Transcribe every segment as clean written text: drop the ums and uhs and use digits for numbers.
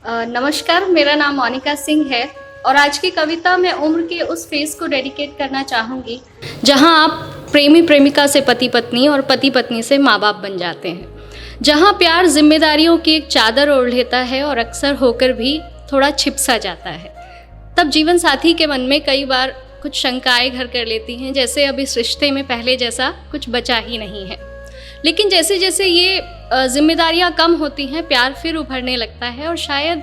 नमस्कार, मेरा नाम मोनिका सिंह है और आज की कविता मैं उम्र के उस फेज़ को डेडिकेट करना चाहूँगी जहाँ आप प्रेमी प्रेमिका से पति पत्नी और पति पत्नी से माँ बाप बन जाते हैं, जहाँ प्यार जिम्मेदारियों की एक चादर ओढ़ लेता है और अक्सर होकर भी थोड़ा छिप सा जाता है। तब जीवन साथी के मन में कई बार कुछ शंकाएं घर कर लेती हैं, जैसे अब इस रिश्ते में पहले जैसा कुछ बचा ही नहीं है। लेकिन जैसे जैसे ये जिम्मेदारियां कम होती हैं, प्यार फिर उभरने लगता है और शायद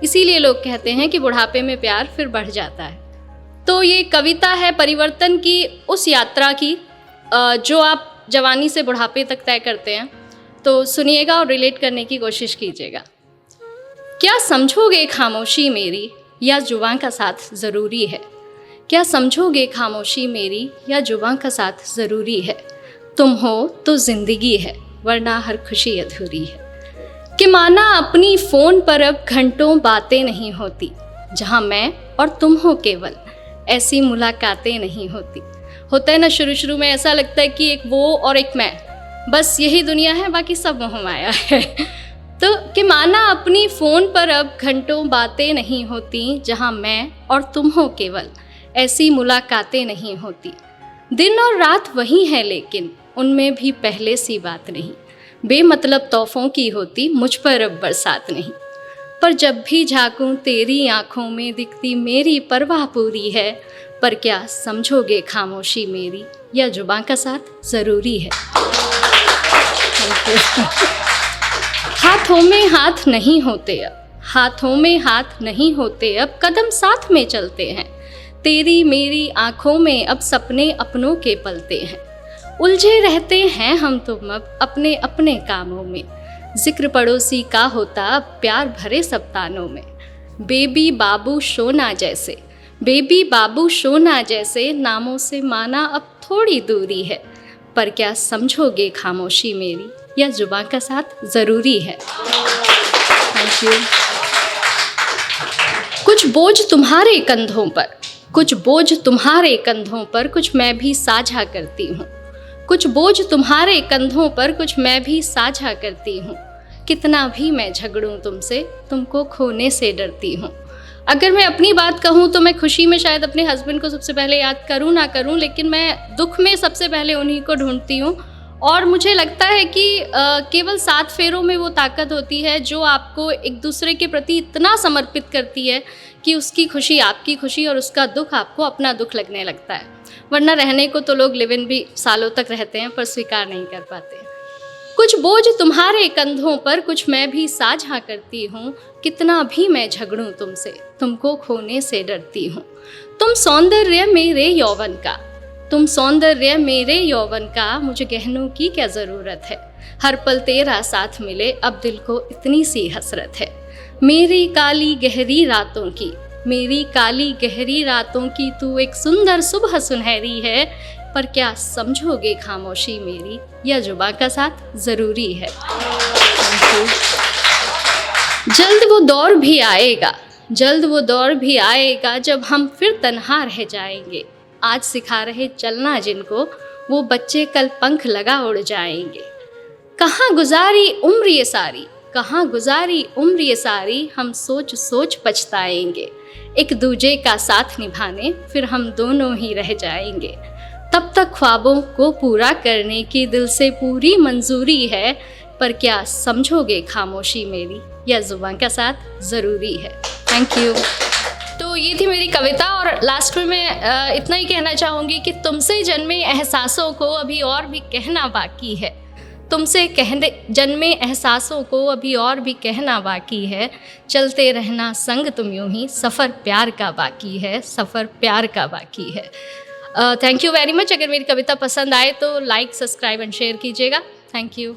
इसीलिए लोग कहते हैं कि बुढ़ापे में प्यार फिर बढ़ जाता है। तो ये कविता है परिवर्तन की उस यात्रा की जो आप जवानी से बुढ़ापे तक तय करते हैं। तो सुनिएगा और रिलेट करने की कोशिश कीजिएगा। क्या समझोगे खामोशी मेरी या जुबां का साथ ज़रूरी है? क्या समझोगे खामोशी मेरी या जुबां का साथ ज़रूरी है? तुम हो तो ज़िंदगी है, वरना हर खुशी अधूरी है। कि माना अपनी फ़ोन पर अब घंटों बातें नहीं होती, जहाँ मैं और तुम हो केवल ऐसी मुलाकातें नहीं होती। होता है ना, शुरू शुरू में ऐसा लगता है कि एक वो और एक मैं, बस यही दुनिया है, बाकी सब मोह माया है। तो कि माना अपनी फ़ोन पर अब घंटों बातें नहीं होती, जहाँ मैं और तुम हो केवल ऐसी मुलाकातें नहीं होती। दिन और रात वही है लेकिन उनमें भी पहले सी बात नहीं। बेमतलब तोहफों की होती मुझ पर अब बरसात नहीं। पर जब भी झांकूं तेरी आंखों में दिखती मेरी परवाह पूरी है। पर क्या समझोगे खामोशी मेरी या जुबां का साथ ज़रूरी है? हाथों में हाथ नहीं होते अब, हाथों में हाथ नहीं होते अब, कदम साथ में चलते हैं। तेरी मेरी आंखों में अब सपने अपनों के पलते हैं। उलझे रहते हैं हम तुम अब अपने अपने कामों में। जिक्र पड़ोसी का होता अब प्यार भरे सप्तानों में। बेबी बाबू शोना जैसे, बेबी बाबू शोना जैसे नामों से माना अब थोड़ी दूरी है। पर क्या समझोगे खामोशी मेरी या जुबां का साथ ज़रूरी है? Thank you. कुछ बोझ तुम्हारे कंधों पर, कुछ बोझ तुम्हारे कंधों पर, कुछ मैं भी साझा करती हूँ। कुछ बोझ तुम्हारे कंधों पर, कुछ मैं भी साझा करती हूँ। कितना भी मैं झगड़ूं तुमसे, तुमको खोने से डरती हूँ। अगर मैं अपनी बात कहूँ तो मैं खुशी में शायद अपने हस्बैंड को सबसे पहले याद करूँ ना करूँ, लेकिन मैं दुख में सबसे पहले उन्हीं को ढूंढती हूँ। और मुझे लगता है कि केवल 7 फेरों में वो ताकत होती है जो आपको एक दूसरे के प्रति इतना समर्पित करती है कि उसकी खुशी आपकी खुशी और उसका दुख आपको अपना दुख लगने लगता है। वरना रहने को तो लोग लिव इन भी सालों तक रहते हैं पर स्वीकार नहीं कर पाते। कुछ बोझ तुम्हारे कंधों पर, कुछ मैं भी साझा करती हूँ। कितना भी मैं झगड़ूं तुमसे, तुमको खोने से डरती हूँ। तुम सौंदर्य मेरे यौवन का, तुम सौंदर्य मेरे यौवन का, मुझे गहनों की क्या ज़रूरत है। हर पल तेरा साथ मिले अब दिल को इतनी सी हसरत है। मेरी काली गहरी रातों की, मेरी काली गहरी रातों की तू एक सुंदर सुबह सुनहरी है। पर क्या समझोगे खामोशी मेरी या जुबां का साथ ज़रूरी है? जल्द वो दौर भी आएगा, जल्द वो दौर भी आएगा जब हम फिर तन्हा रह जाएंगे। आज सिखा रहे चलना जिनको वो बच्चे कल पंख लगा उड़ जाएंगे। कहाँ गुजारी उम्र ये सारी, कहाँ गुजारी उम्र ये सारी, हम सोच सोच पछताएंगे। एक दूजे का साथ निभाने फिर हम दोनों ही रह जाएंगे। तब तक ख्वाबों को पूरा करने की दिल से पूरी मंजूरी है। पर क्या समझोगे खामोशी मेरी या जुबां का साथ ज़रूरी है? Thank you. तो ये थी मेरी कविता और लास्ट में मैं इतना ही कहना चाहूँगी कि तुमसे जन्मे एहसासों को अभी और भी कहना बाकी है। तुमसे कहने जन्मे एहसासों को अभी और भी कहना बाकी है। चलते रहना संग तुम यूं ही, सफ़र प्यार का बाकी है, सफ़र प्यार का बाकी है। Thank you very much. अगर मेरी कविता पसंद आए तो लाइक, सब्सक्राइब एंड शेयर कीजिएगा। Thank you.